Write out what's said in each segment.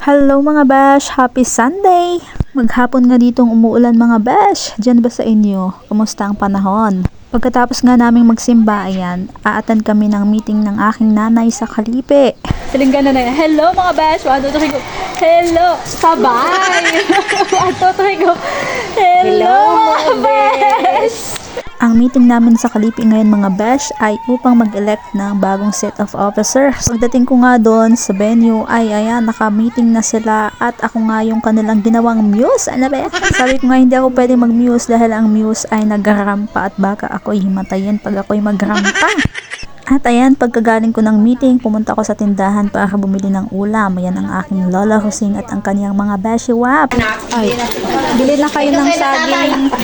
Hello mga besh! Happy Sunday! Maghapon nga ditong umuulan mga besh. Diyan ba sa inyo? Kumusta ang panahon? Pagkatapos nga naming magsimba, ayan, aatan kami ng meeting ng aking nanay sa Kalipe. Silinggan na na. Hello mga besh! Watutuhin ko. Hello! Sabay! Watutuhin ko. Hello mga besh! Ang meeting namin sa Kalipi ngayon mga besh ay upang mag-elect ng bagong set of officers. Pagdating ko nga doon sa venue ay ayan, naka-meeting na sila at ako nga yung kanilang ginawang muse. Ano ba? Sabi ko nga hindi ako pwede mag-muse dahil ang muse ay nagrampa at baka ako'y himatayin pag ako'y magrampa. At ayan, pagkagaling ko ng meeting, pumunta ako sa tindahan para bumili ng ulam. Ayan ang aking Lola Husing at ang kanyang mga beshiwap. Ay, bili na kayo ng saging langka.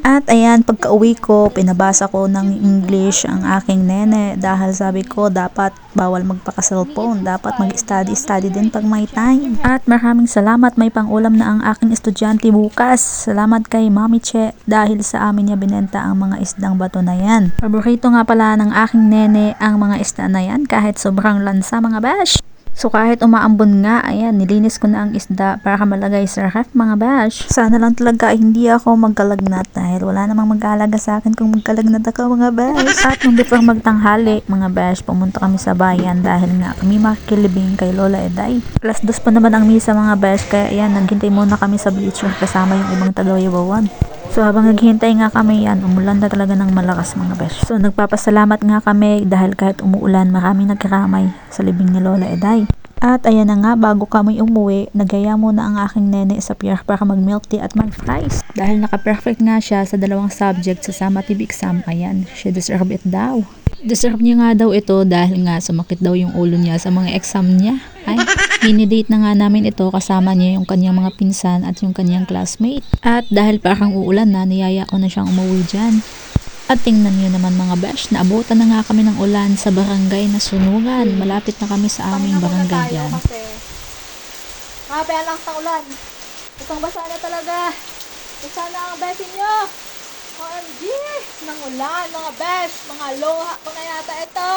At ayan, pagka-uwi ko, pinabasa ko ng English ang aking nene dahil sabi ko dapat bawal magpaka-cellphone, dapat mag-study din pag may time. At maraming salamat, may pang-ulam na ang aking estudyante bukas. Salamat kay Mami Che dahil sa amin niya binenta ang mga isdang bato na yan. Paborito nga pala ng aking nene ang mga isda na yan kahit sobrang lansa mga bash. So kahit umaambon nga, ayan, nilinis ko na ang isda para malagay sa ref mga bash. Sana lang talaga hindi ako magkalagnat dahil wala namang mag-aalaga sa akin kung magkalagnat ako mga bash. At nung before magtanghali mga bash, pumunta kami sa bayan dahil nga kami makikilibing kay Lola Eday. Alas 2 pa naman ang misa mga bash, kaya ayan, naghintay muna kami sa bleacher kasama yung ibang taga-Wayawan. So habang naghihintay nga kami yan, umulan na talaga ng malakas mga besh. So nagpapasalamat nga kami dahil kahit umuulan, maraming nagkaramay sa libing ni Lola Eday. At ayan na nga, bago kami umuwi, nagaya muna ang aking nene sa pier para mag-milk tea at mag-fries. Dahil naka-perfect nga siya sa dalawang subject sa summative exam, ayan, she deserve it daw. Deserve niya nga daw ito dahil nga sumakit daw yung ulo niya sa mga exam niya. Ay, dinidate na nga namin ito kasama niya yung kanyang mga pinsan at yung kanyang classmate. At dahil parang uulan na, niyaya ko na siyang umuwi dyan. At tingnan niyo naman mga besh, naabutan na nga kami ng ulan sa barangay na Sunugan. Malapit na kami sa aming barangay dyan. Mabe ang lakas ng ulan. Isang basa na talaga. Basa na ang besin nyo. OMG! Nang ulan, mga besh. Mga loha ko na yata ito.